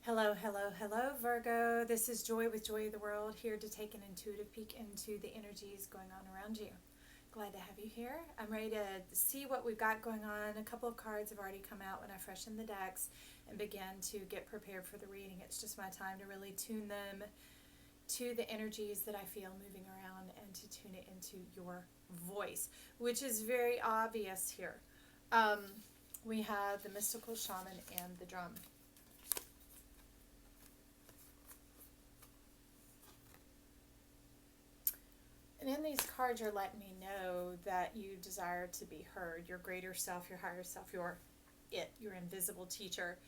Hello, hello, hello, Virgo. This is Joy with Joy of the World, here to take an intuitive peek into the energies going on around you. Glad to have you here. I'm ready to see what we've got going on. A couple of cards have already come out when I freshen the decks and began to get prepared for the reading. It's just my time to really tune them to the energies that I feel moving around and to tune it into your voice, which is very obvious here. We have the mystical shaman and the drum. And in these cards, you're letting me know that you desire to be heard, your greater self, your higher self, your invisible teacher.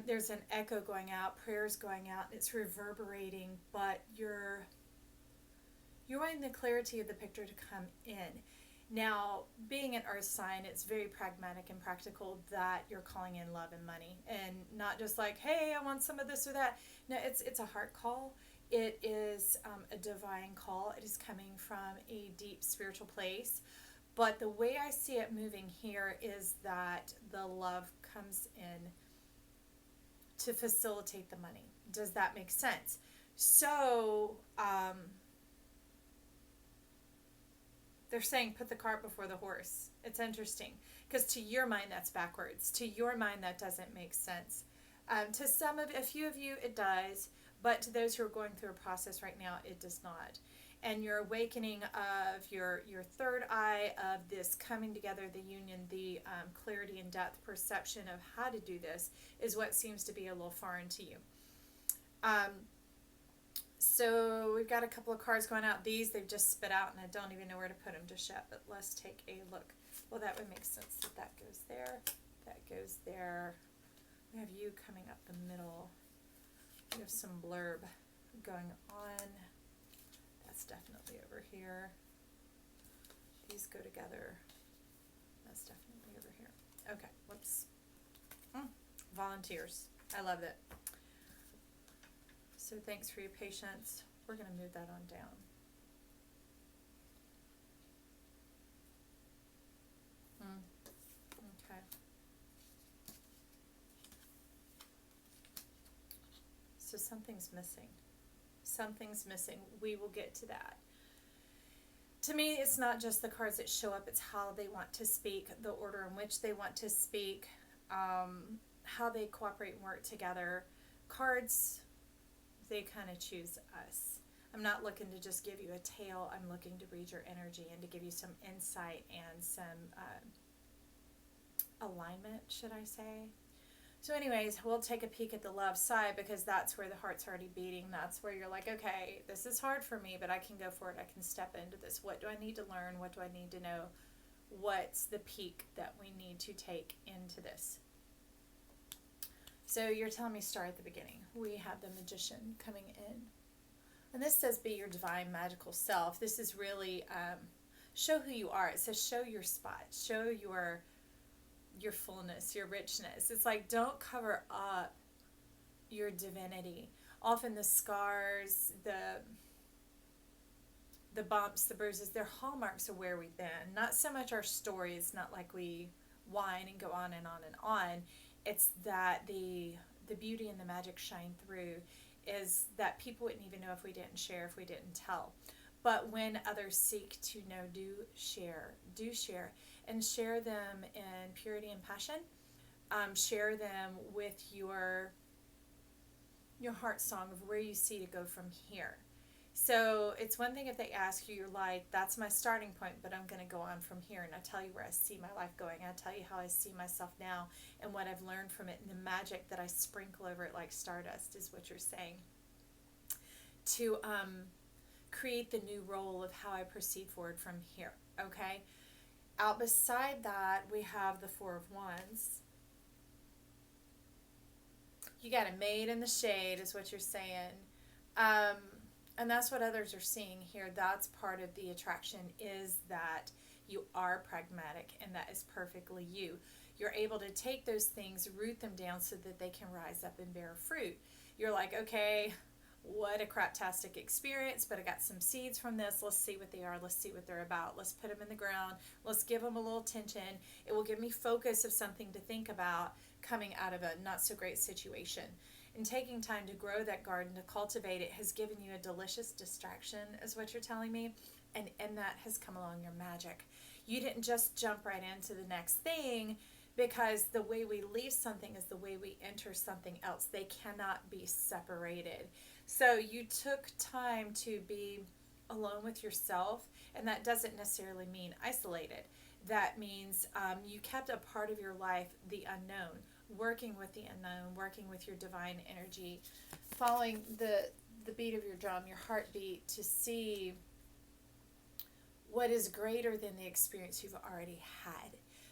There's an echo going out, prayers going out, it's reverberating, but you're wanting the clarity of the picture to come in. Now, being an earth sign, it's very pragmatic and practical that you're calling in love and money, and not just like, hey, I want some of this or that. No, it's a heart call. It is a divine call. It is coming from a deep spiritual place. But the way I see it moving here is that the love comes in to facilitate the money. Does that make sense? So, they're saying put the cart before the horse. It's interesting because to your mind that's backwards. To your mind that doesn't make sense. To a few of you it does, but to those who are going through a process right now it does not. And your awakening of your third eye, of this coming together, the union, the clarity and depth perception of how to do this is what seems to be a little foreign to you. So we've got a couple of cards going out. These they've just spit out and I don't even know where to put them just yet, but let's take a look. Well, that would make sense that goes there, that goes there. We have you coming up the middle. We have some blurb going on. That's definitely over here. These go together. That's definitely over here. Okay, whoops. Volunteers. I love it. So thanks for your patience. We're going to move that on down. Okay. So something's missing. Something's missing. We will get to that. To me, it's not just the cards that show up. It's how they want to speak, the order in which they want to speak, how they cooperate and work together. Cards, they kind of choose us. I'm not looking to just give you a tale. I'm looking to read your energy and to give you some insight and some alignment, should I say. So anyways, we'll take a peek at the love side because that's where the heart's already beating. That's where you're like, okay, this is hard for me, but I can go for it. I can step into this. What do I need to learn? What do I need to know? What's the peak that we need to take into this? So you're telling me start at the beginning. We have the Magician coming in. And this says be your divine magical self. This is really show who you are. It says show your spot. Show your fullness, your richness. It's like don't cover up your divinity. Often the scars, the bumps, the bruises, they're hallmarks of where we've been. Not so much our story. It's not like we whine and go on and on and on. It's that the beauty and the magic shine through is that people wouldn't even know if we didn't share, if we didn't tell. But when others seek to know, do share, and share them in purity and passion. Share them with your heart song of where you see to go from here. So it's one thing if they ask you, you're like, that's my starting point, but I'm going to go on from here. And I tell you where I see my life going. I tell you how I see myself now and what I've learned from it and the magic that I sprinkle over it like stardust is what you're saying. To create the new role of how I proceed forward from here. Okay? Out beside that, we have the Four of Wands. You got a maid in the shade is what you're saying. And that's what others are seeing here. That's part of the attraction is that you are pragmatic and that is perfectly you. You're able to take those things, root them down so that they can rise up and bear fruit. You're like, okay, what a craptastic experience, but I got some seeds from this. Let's see what they are. Let's see what they're about. Let's put them in the ground. Let's give them a little attention. It will give me focus of something to think about coming out of a not so great situation. And taking time to grow that garden, to cultivate it, has given you a delicious distraction, is what you're telling me. And that has come along your magic. You didn't just jump right into the next thing, because the way we leave something is the way we enter something else. They cannot be separated. So you took time to be alone with yourself, and that doesn't necessarily mean isolated. That means you kept a part of your life the unknown, working with the unknown, working with your divine energy, following the beat of your drum, your heartbeat, to see what is greater than the experience you've already had.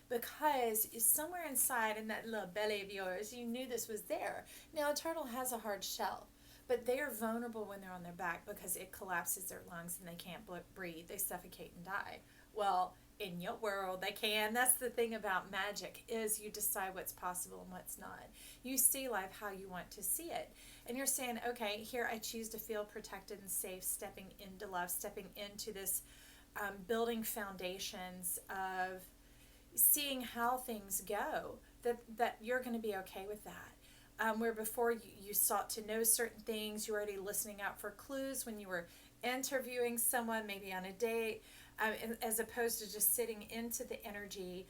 Because somewhere inside in that little belly of yours, you knew this was there. Now, a turtle has a hard shell, but they are vulnerable when they're on their back because it collapses their lungs and they can't breathe. They suffocate and die. Well, in your world, they can. That's the thing about magic, is you decide what's possible and what's not. You see life how you want to see it. And you're saying, okay, here I choose to feel protected and safe, stepping into love, stepping into this building foundations of seeing how things go, that you're going to be okay with that. Where before you sought to know certain things, you're already listening out for clues when you were interviewing someone, maybe on a date, as opposed to just sitting into the energy.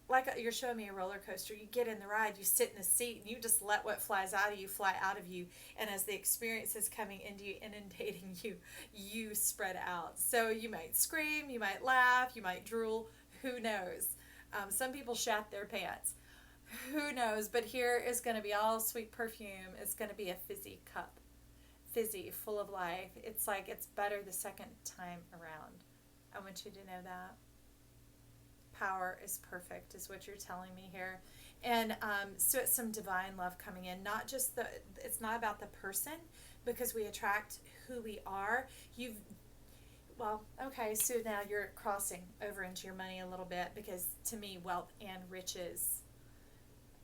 Like you're showing me a roller coaster, you get in the ride, you sit in the seat, and you just let what flies out of you fly out of you. And as the experience is coming into you, inundating you, you spread out. So you might scream, you might laugh, you might drool, who knows? Some people shat their pants. Who knows? But here is going to be all sweet perfume. It's going to be a fizzy cup. Fizzy, full of life. It's like it's better the second time around. I want you to know that. Power is perfect, is what you're telling me here. And so it's some divine love coming in. Not just it's not about the person, because we attract who we are. Well, okay, so now you're crossing over into your money a little bit, because to me, wealth and riches.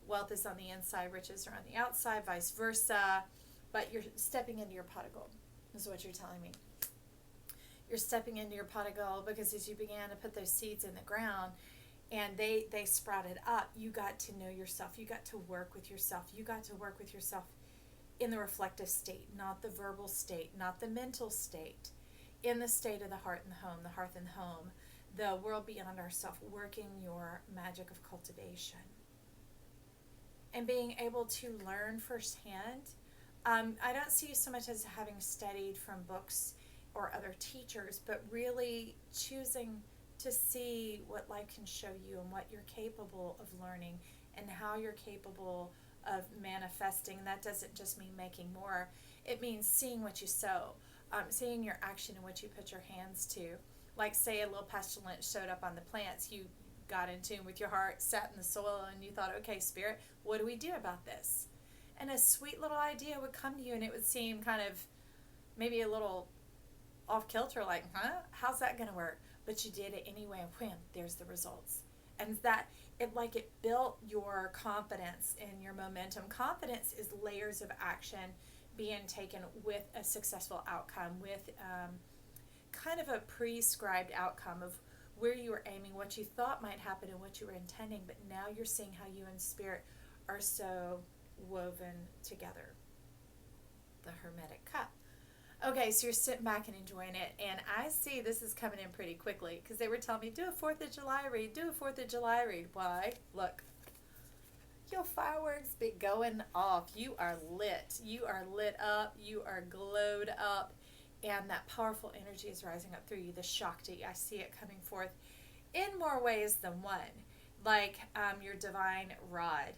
Wealth is on the inside, riches are on the outside, vice versa. But you're stepping into your pot of gold, is what you're telling me. You're stepping into your pot of gold because as you began to put those seeds in the ground and they sprouted up, you got to know yourself. You got to work with yourself. You got to work with yourself in the reflective state, not the verbal state, not the mental state. In the state of the heart and the home, the hearth and the home, the world beyond ourself, working your magic of cultivation. And being able to learn firsthand. I don't see you so much as having studied from books or other teachers, but really choosing to see what life can show you and what you're capable of learning and how you're capable of manifesting. And that doesn't just mean making more. It means seeing what you sow, seeing your action and what you put your hands to. Like, say, a little pestilence showed up on the plants. You got in tune with your heart, sat in the soil, and you thought, okay, Spirit, what do we do about this? And a sweet little idea would come to you, and it would seem kind of maybe a little off kilter, like, how's that going to work? But you did it anyway, and wham, there's the results. And that, it built your confidence and your momentum. Confidence is layers of action being taken with a successful outcome, with kind of a prescribed outcome of where you were aiming, what you thought might happen and what you were intending, but now you're seeing how you and Spirit are so woven together. The Hermetic Cup. Okay, so you're sitting back and enjoying it, and I see this is coming in pretty quickly, because they were telling me, do a 4th of July read, do a 4th of July read. Why? Look, your fireworks be going off. You are lit. You are lit up. You are glowed up, and that powerful energy is rising up through you, the Shakti. I see it coming forth in more ways than one, like your divine rod.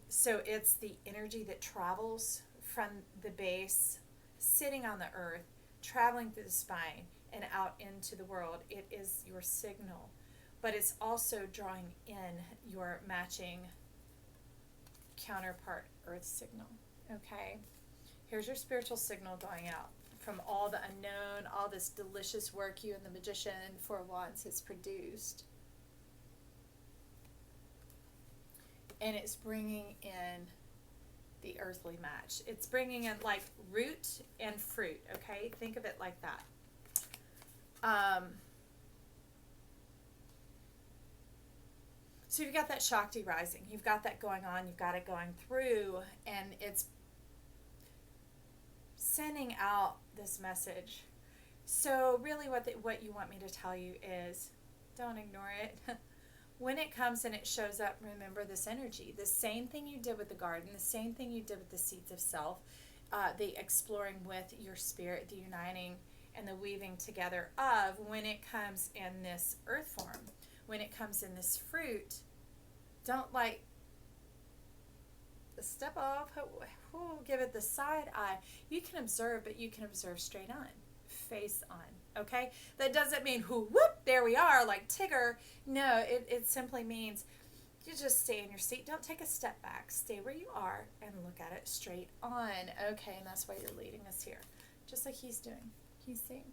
So it's the energy that travels from the base, sitting on the earth, traveling through the spine and out into the world. It is your signal, but it's also drawing in your matching counterpart earth signal. Okay, here's your spiritual signal going out from all the unknown, all this delicious work you and the magician for once has produced. And it's bringing in the earthly match. It's bringing in like root and fruit, okay? Think of it like that. So So you've got that Shakti rising. You've got that going on. You've got it going through. And it's sending out this message. So really what you want me to tell you is don't ignore it. When it comes and it shows up, remember this energy. The same thing you did with the garden, the same thing you did with the seeds of self, the exploring with your spirit, the uniting and the weaving together of when it comes in this earth form. When it comes in this fruit, don't like step off, give it the side eye. You can observe, but you can observe straight on, face on, okay? That doesn't mean whoop, there we are, like Tigger. No, it simply means you just stay in your seat. Don't take a step back. Stay where you are and look at it straight on, okay? And that's why you're leading us here, just like he's doing. He's seeing.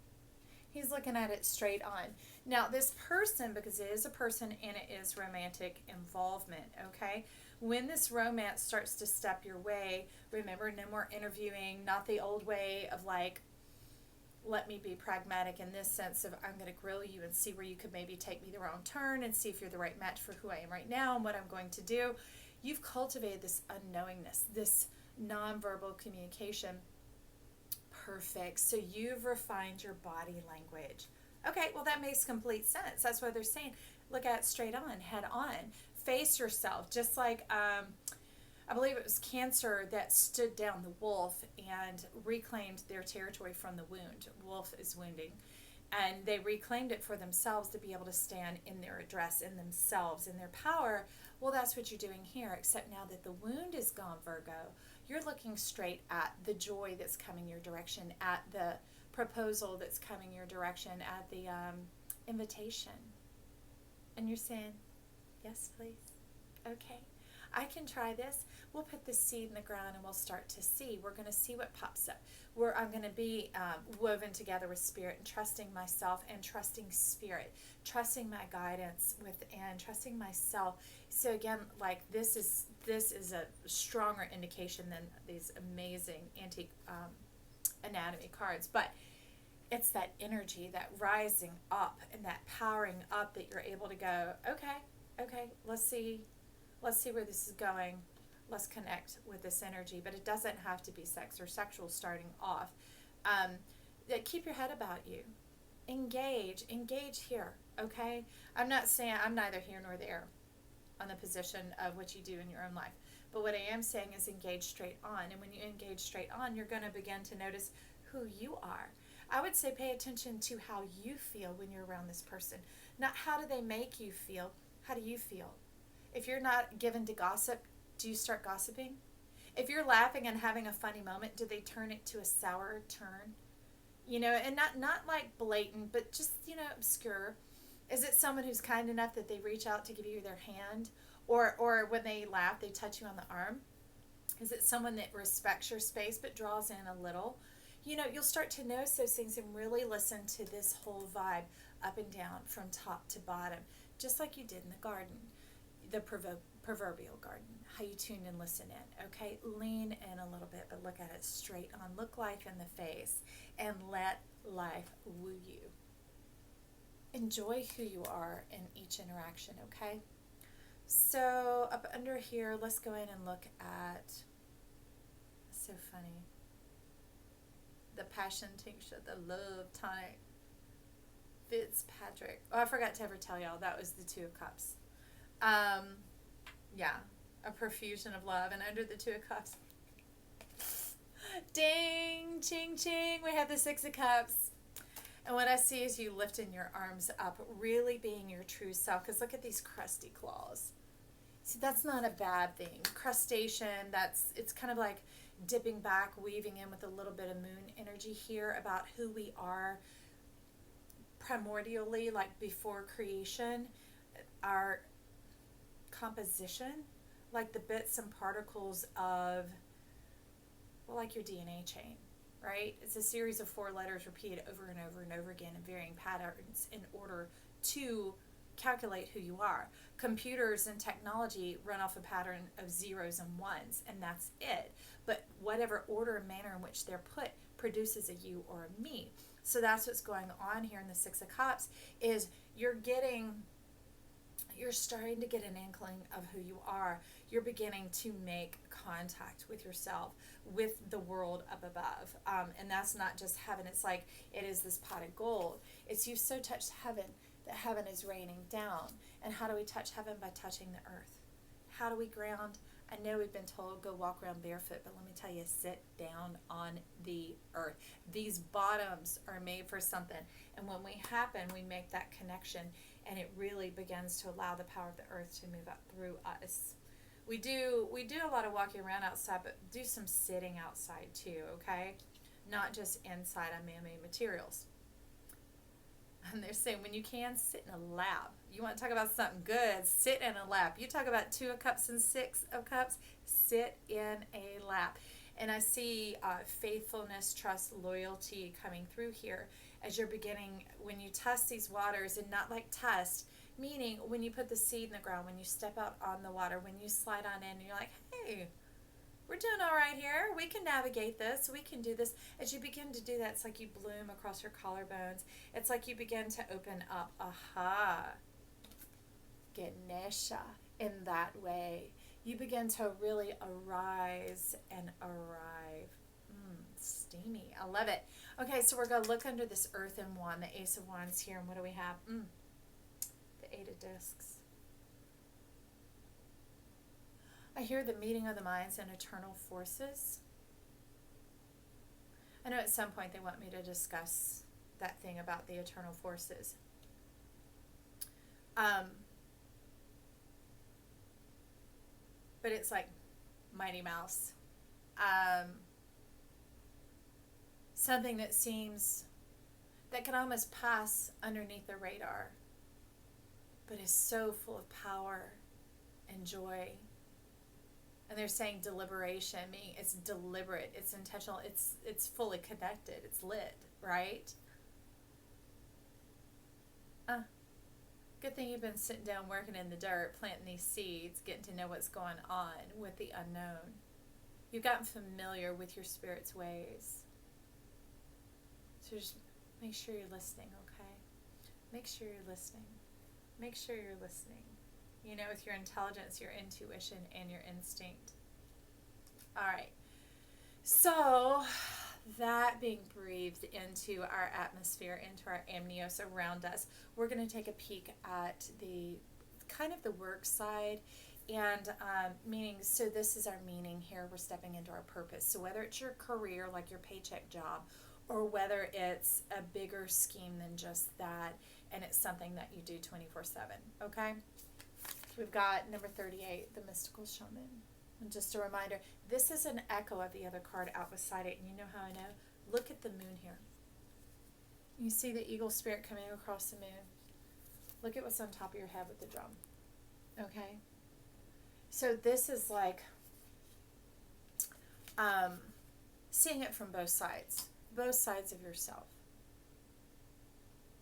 He's looking at it straight on. Now, this person, because it is a person and it is romantic involvement, okay? When this romance starts to step your way, remember, no more interviewing, not the old way of like, let me be pragmatic in this sense of I'm going to grill you and see where you could maybe take me the wrong turn and see if you're the right match for who I am right now and what I'm going to do. You've cultivated this unknowingness, this nonverbal communication. Perfect. So you've refined your body language. Okay, well, that makes complete sense. That's what they're saying. Look at it straight on, head on. Face yourself. Just like, I believe it was Cancer that stood down the wolf and reclaimed their territory from the wound. Wolf is wounding. And they reclaimed it for themselves to be able to stand in their address, in themselves, in their power. Well, that's what you're doing here, except now that the wound is gone, Virgo, you're looking straight at the joy that's coming your direction, at the proposal that's coming your direction, at the invitation. And you're saying, yes, please. Okay, I can try this. We'll put this seed in the ground and we'll start to see. We're going to see what pops up. I'm going to be woven together with spirit and trusting myself and trusting spirit, trusting my guidance within, trusting myself. So again, like this is a stronger indication than these amazing antique anatomy cards, but it's that energy, that rising up and that powering up that you're able to go, okay, let's see where this is going. Let's connect with this energy, but it doesn't have to be sex or sexual starting off. Keep your head about you. Engage here, okay? I'm not saying I'm neither here nor there on the position of what you do in your own life, but what I am saying is engage straight on, and when you engage straight on, you're going to begin to notice who you are. I would say pay attention to how you feel when you're around this person. Not how do they make you feel, how do you feel? If you're not given to gossip, do you start gossiping? If you're laughing and having a funny moment, do they turn it to a sour turn? You know, and not like blatant, but just, obscure. Is it someone who's kind enough that they reach out to give you their hand? Or when they laugh, they touch you on the arm? Is it someone that respects your space but draws in a little? You'll start to notice those things and really listen to this whole vibe up and down from top to bottom, just like you did in the garden, the proverbial garden, how you tune and listen in, okay? Lean in a little bit, but look at it straight on. Look life in the face and let life woo you. Enjoy who you are in each interaction, okay? So up under here, let's go in and look at, so funny, the passion tincture, the love tonic, Fitzpatrick. Oh, I forgot to ever tell y'all, that was the Two of Cups. Yeah, a profusion of love. And under the Two of Cups, ding, ching, ching, we have the Six of Cups. And what I see is you lifting your arms up, really being your true self. Because look at these crusty claws. See, that's not a bad thing. Crustation, it's kind of like dipping back, weaving in with a little bit of moon energy here about who we are primordially, like before creation. Our composition, like the bits and particles of, well, like your DNA chain, right? It's a series of 4 letters repeated over and over and over again in varying patterns in order to calculate who you are. Computers and technology run off a pattern of zeros and ones, and that's it. But whatever order and manner in which they're put produces a you or a me. So that's what's going on here in the Six of Cups, is you're getting you're starting to get an inkling of who you are. You're beginning to make contact with yourself, with the world up above. And that's not just heaven. It's like it is this pot of gold. It's you've so touched heaven that heaven is raining down. And how do we touch heaven? By touching the earth. How do we ground? I know we've been told go walk around barefoot, but let me tell you, sit down on the earth. These bottoms are made for something. And when we happen, we make that connection, and it really begins to allow the power of the earth to move up through us. We do a lot of walking around outside, but do some sitting outside too, okay? Not just inside on man-made materials. And they're saying when you can, sit in a lap. You want to talk about something good, sit in a lap. You talk about 2 of cups and 6 of cups, sit in a lap. And I see faithfulness, trust, loyalty coming through here as you're beginning, when you test these waters, and not like test, meaning when you put the seed in the ground, when you step out on the water, when you slide on in, and you're like, hey, we're doing all right here. We can navigate this. We can do this. As you begin to do that, it's like you bloom across your collarbones. It's like you begin to open up. Aha. Ganesha. In that way, you begin to really arise and arrive. Steamy. I love it. Okay, so we're going to look under this earthen wand, the Ace of Wands here. And what do we have? The 8 of Discs. I hear the meeting of the minds and eternal forces. I know at some point they want me to discuss that thing about the eternal forces. But it's like Mighty Mouse. Something that seems, that can almost pass underneath the radar, but is so full of power and joy. And they're saying deliberation, meaning it's deliberate, it's intentional, it's fully connected, it's lit, right? Good thing you've been sitting down working in the dirt, planting these seeds, getting to know what's going on with the unknown. You've gotten familiar with your spirit's ways. So just make sure you're listening, okay? Make sure you're listening. Make sure you're listening. You know, with your intelligence, your intuition, and your instinct. All right. So that being breathed into our atmosphere, into our amnios around us, we're going to take a peek at the kind of the work side and meaning. So this is our meaning here. We're stepping into our purpose. So whether it's your career, like your paycheck job, or whether it's a bigger scheme than just that, and it's something that you do 24/7, okay? We've got number 38, the mystical shaman. And just a reminder, this is an echo of the other card out beside it. And you know how I know? Look at the moon here. You see the eagle spirit coming across the moon. Look at what's on top of your head with the drum. Okay? So this is like seeing it from both sides. Both sides of yourself.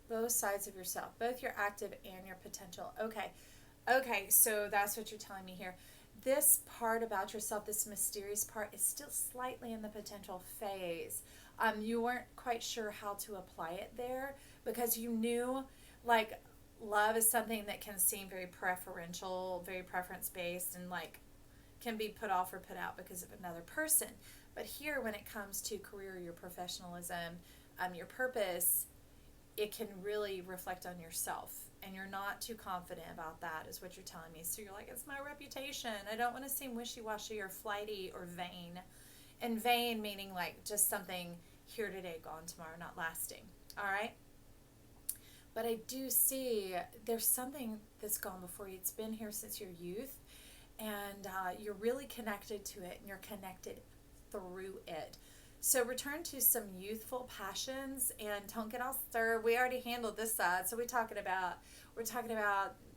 Both sides of yourself. Both your active and your potential. Okay, so that's what you're telling me here. This part about yourself, this mysterious part, is still slightly in the potential phase. You weren't quite sure how to apply it there because you knew, like, love is something that can seem very preferential, very preference-based, and, like, can be put off or put out because of another person. But here, when it comes to career, your professionalism, your purpose, it can really reflect on yourself. And you're not too confident about that, is what you're telling me. So you're like, it's my reputation. I don't want to seem wishy-washy or flighty or vain. And vain meaning like just something here today, gone tomorrow, not lasting. All right? But I do see there's something that's gone before you. It's been here since your youth. And you're really connected to it. And you're connected through it. So return to some youthful passions and don't get all stirred. We already handled this side. So we're talking about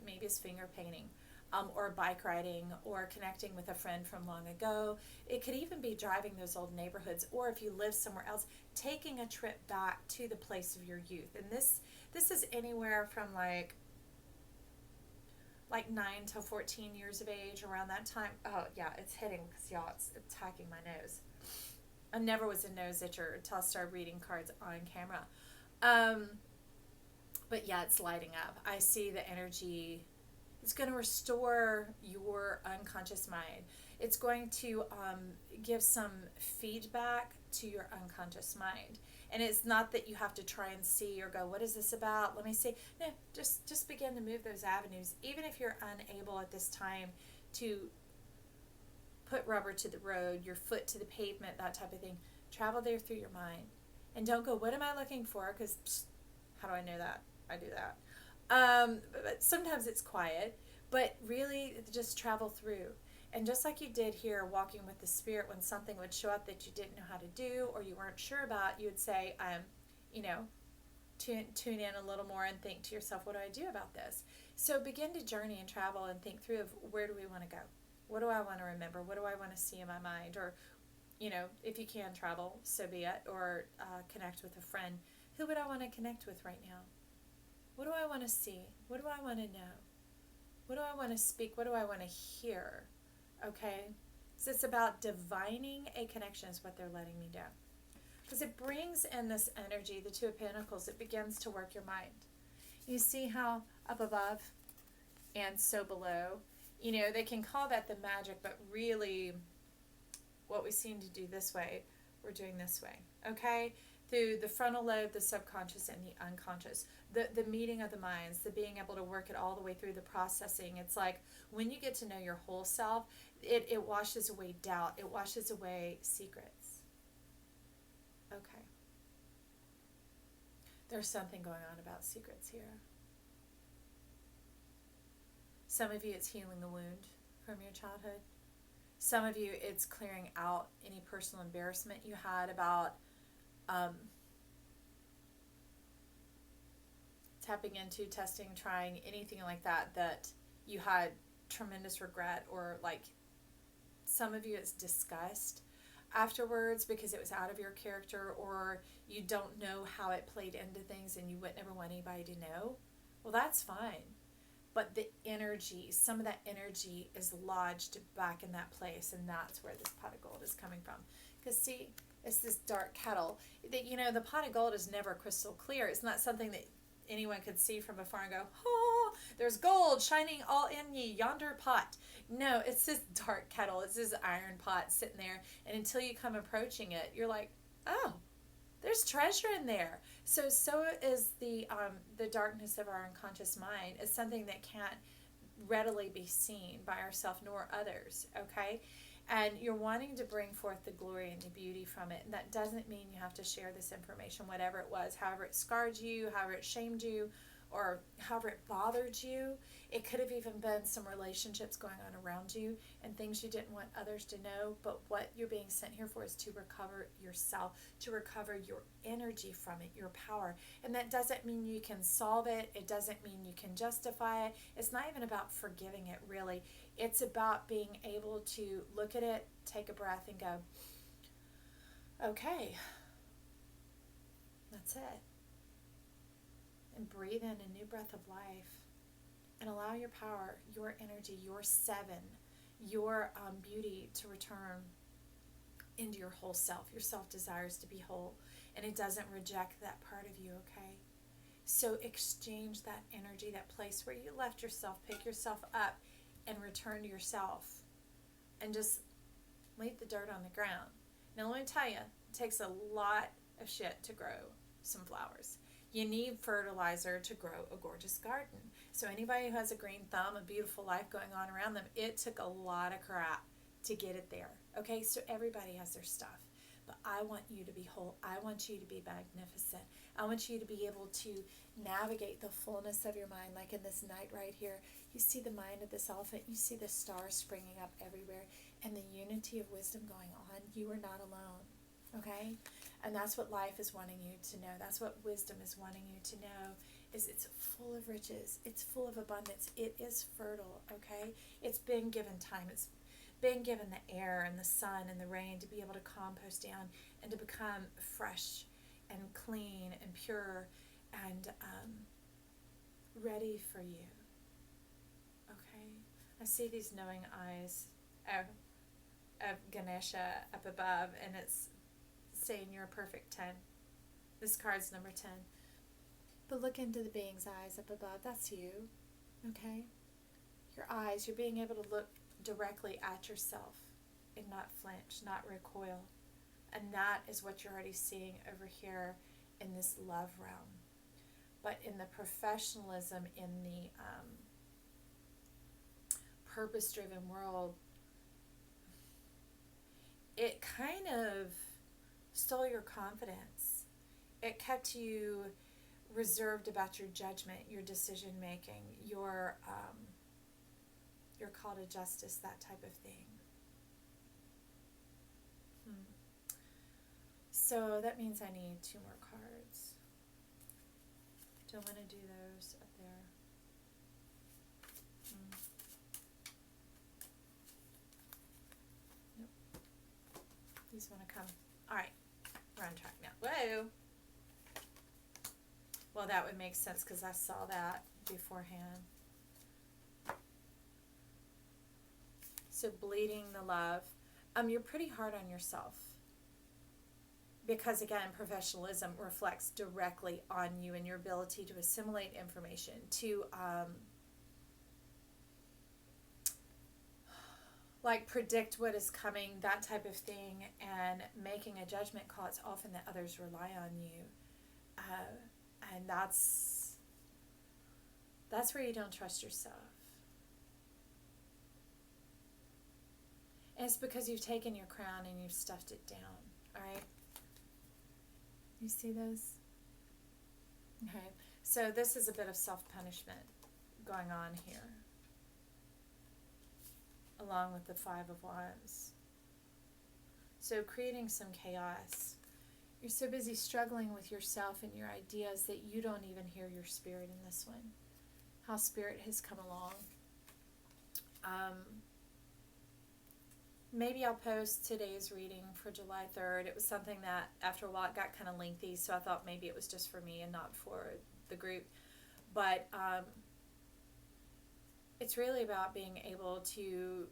maybe it's finger painting or bike riding or connecting with a friend from long ago. It could even be driving those old neighborhoods, or if you live somewhere else, taking a trip back to the place of your youth. And this is anywhere from like 9 to 14 years of age, around that time. Oh yeah, it's hitting because y'all, it's attacking my nose. I never was a nose itcher until I started reading cards on camera. But yeah, it's lighting up. I see the energy. It's going to restore your unconscious mind. It's going to give some feedback to your unconscious mind. And it's not that you have to try and see or go, what is this about? Let me see. No, just begin to move those avenues. Even if you're unable at this time to put rubber to the road, your foot to the pavement, that type of thing, travel there through your mind. And don't go, what am I looking for? Because how do I know that? I do that. But sometimes it's quiet, but really just travel through. And just like you did here, walking with the Spirit, when something would show up that you didn't know how to do or you weren't sure about, you would say, tune in a little more and think to yourself, what do I do about this? So begin to journey and travel and think through of where do we want to go? What do I want to remember? What do I want to see in my mind? Or, if you can travel, so be it. Or connect with a friend. Who would I want to connect with right now? What do I want to see? What do I want to know? What do I want to speak? What do I want to hear? Okay? So it's about divining a connection is what they're letting me do. Because it brings in this energy, the Two of Pentacles, it begins to work your mind. You see how up above and so below, they can call that the magic, but really what we seem to do this way, we're doing this way. Okay? Through the frontal lobe, the subconscious, and the unconscious. The meeting of the minds, the being able to work it all the way through the processing. It's like when you get to know your whole self, it washes away doubt. It washes away secrets. Okay. There's something going on about secrets here. Some of you, it's healing the wound from your childhood. Some of you, it's clearing out any personal embarrassment you had about tapping into, testing, trying, anything like that you had tremendous regret, or like some of you it's disgust afterwards because it was out of your character, or you don't know how it played into things and you would never want anybody to know. Well, that's fine. But the energy, some of that energy is lodged back in that place, and that's where this pot of gold is coming from. Because see, it's this dark kettle. The pot of gold is never crystal clear. It's not something that anyone could see from afar and go, oh, there's gold shining all in ye, yonder pot. No, it's this dark kettle. It's this iron pot sitting there. And until you come approaching it, you're like, oh, there's treasure in there. So is the darkness of our unconscious mind. It's something that can't readily be seen by ourselves nor others, okay? And you're wanting to bring forth the glory and the beauty from it. And that doesn't mean you have to share this information, whatever it was, however it scarred you, however it shamed you, or however it bothered you. It could have even been some relationships going on around you and things you didn't want others to know. But what you're being sent here for is to recover yourself, to recover your energy from it, your power. And that doesn't mean you can solve it. It doesn't mean you can justify it. It's not even about forgiving it, really. It's about being able to look at it, take a breath, and go, okay, that's it. And breathe in a new breath of life. And allow your power, your energy, your seven, your beauty to return into your whole self. Your self desires to be whole. And it doesn't reject that part of you, okay? So exchange that energy, that place where you left yourself, pick yourself up, and return to yourself. And just leave the dirt on the ground. Now let me tell you, it takes a lot of shit to grow some flowers. You need fertilizer to grow a gorgeous garden. So anybody who has a green thumb, a beautiful life going on around them, it took a lot of crap to get it there. Okay, so everybody has their stuff. But I want you to be whole. I want you to be magnificent. I want you to be able to navigate the fullness of your mind. Like in this night right here, you see the mind of this elephant. You see the stars springing up everywhere. And the unity of wisdom going on. You are not alone. Okay? And that's what life is wanting you to know. That's what wisdom is wanting you to know, is it's full of riches. It's full of abundance. It is fertile, okay? It's been given time. It's been given the air and the sun and the rain to be able to compost down and to become fresh and clean and pure and ready for you, okay? I see these knowing eyes of Ganesha up above, and it's saying you're a perfect 10. This card's number 10. But look into the being's eyes up above. That's you. Okay? your eyes, you're being able to look directly at yourself and not flinch, not recoil. And that is what you're already seeing over here in this love realm. But in the professionalism, in the purpose-driven world, it kind of stole your confidence. It kept you reserved about your judgment, your decision making, your call to justice, that type of thing. So that means I need 2 more cards. Don't want to do those up there. Nope. These want to come. All right. We're on track now. Whoa. Well, that would make sense because I saw that beforehand. So bleeding the love. You're pretty hard on yourself. Because again, professionalism reflects directly on you and your ability to assimilate information, to like predict what is coming, that type of thing, and making a judgment call. It's often that others rely on you, and that's where you don't trust yourself. And it's because you've taken your crown and you've stuffed it down. All right. You see this? Okay, so this is a bit of self-punishment going on here, along with the 5 of Wands. So creating some chaos. You're so busy struggling with yourself and your ideas that you don't even hear your spirit in this one. How spirit has come along. Maybe I'll post today's reading for July 3rd. It was something that after a while it got kind of lengthy, so I thought maybe it was just for me and not for the group. But it's really about being able to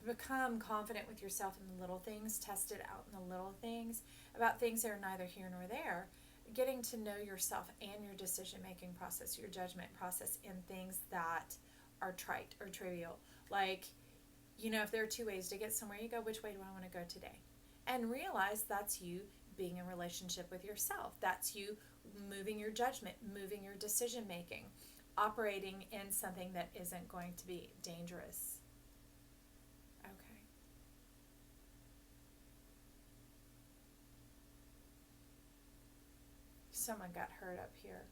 become confident with yourself in the little things, test it out in the little things, about things that are neither here nor there. Getting to know yourself and your decision-making process, your judgment process in things that are trite or trivial. Like, you know, if there are 2 ways to get somewhere, you go, which way do I want to go today? And realize that's you being in relationship with yourself. That's you moving your judgment, moving your decision making, operating in something that isn't going to be dangerous. Okay. Someone got hurt up here.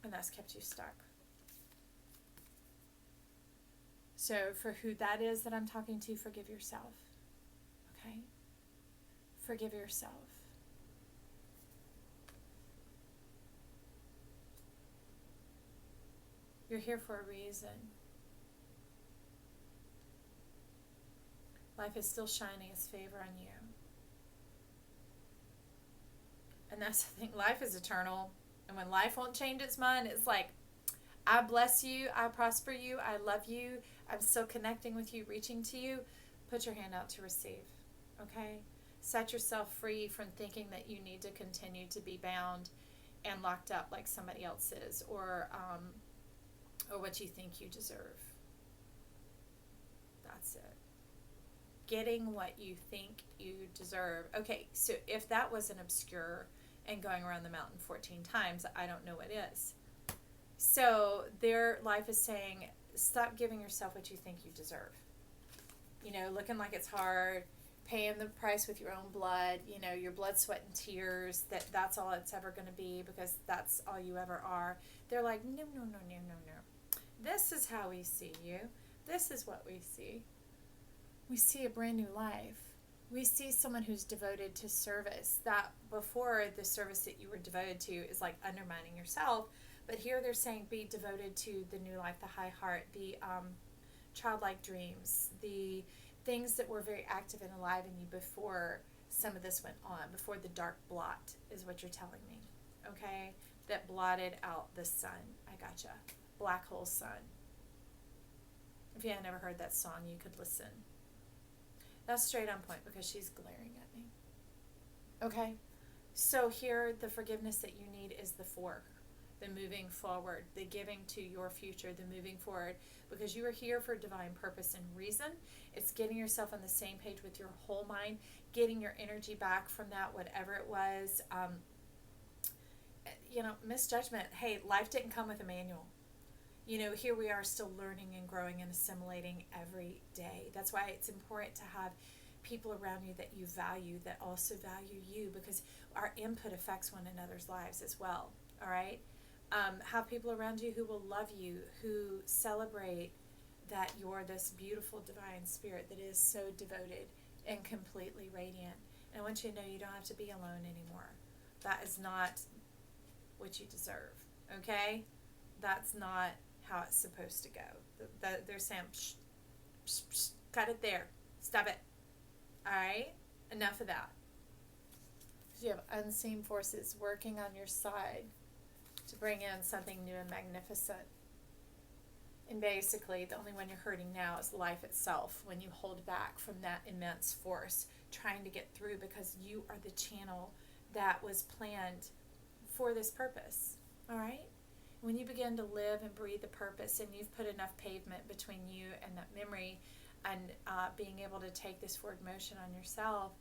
And that's kept you stuck. So for who that is that I'm talking to, forgive yourself. Okay? Forgive yourself. You're here for a reason. Life is still shining its favor on you. And that's the thing. Life is eternal. And when life won't change its mind, it's like, I bless you, I prosper you, I love you, I'm still connecting with you, reaching to you. Put your hand out to receive, okay? Set yourself free from thinking that you need to continue to be bound and locked up like somebody else is, or what you think you deserve. That's it. Getting what you think you deserve. Okay, so if that wasn't obscure and going around the mountain 14 times, I don't know what is. So their life is saying, stop giving yourself what you think you deserve. You know, looking like it's hard, paying the price with your own blood, you know, your blood, sweat, and tears, that's all it's ever going to be because that's all you ever are. They're like, no. This is how we see you. This is what we see. We see a brand new life. We see someone who's devoted to service. That before, the service that you were devoted to is like undermining yourself. But here they're saying be devoted to the new life, the high heart, the childlike dreams, the things that were very active and alive in you before some of this went on, before the dark blot is what you're telling me, okay? That blotted out the sun. I gotcha. Black hole sun. If you had never heard that song, you could listen. That's straight on point because she's glaring at me. Okay? So here, the forgiveness that you need is the 4. the moving forward, the giving to your future, the moving forward, because you are here for divine purpose and reason. It's getting yourself on the same page with your whole mind, getting your energy back from that, whatever it was. Misjudgment. Hey, life didn't come with a manual. Here we are still learning and growing and assimilating every day. That's why it's important to have people around you that you value, that also value you, because our input affects one another's lives as well. All right? Have people around you who will love you, who celebrate that you're this beautiful divine spirit that is so devoted and completely radiant. And I want you to know you don't have to be alone anymore. That is not what you deserve. Okay? That's not how it's supposed to go. They're saying, psh, psh, psh, cut it there. Stop it. All right? Enough of that. You have unseen forces working on your side to bring in something new and magnificent. And basically, the only one you're hurting now is life itself, when you hold back from that immense force trying to get through, because you are the channel that was planned for this purpose. All right? When you begin to live and breathe the purpose, and you've put enough pavement between you and that memory, and being able to take this forward motion on yourself,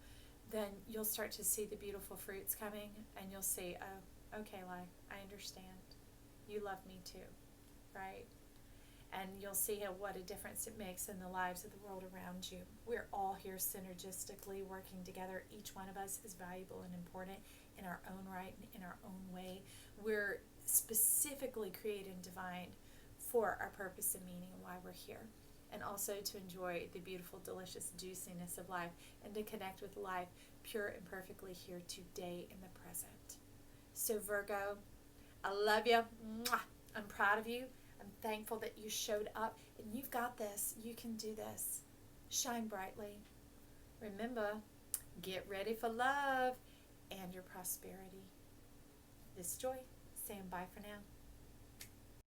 then you'll start to see the beautiful fruits coming, and you'll see, oh, okay, life, I understand. You love me too, right? And you'll see what a difference it makes in the lives of the world around you. We're all here synergistically working together. Each one of us is valuable and important in our own right and in our own way. We're specifically created and divined for our purpose and meaning and why we're here. And also to enjoy the beautiful, delicious juiciness of life, and to connect with life pure and perfectly here today in the present. So Virgo, I love you. Mwah. I'm proud of you. I'm thankful that you showed up, and you've got this. You can do this. Shine brightly. Remember, get ready for love and your prosperity. This is Joy, saying bye for now.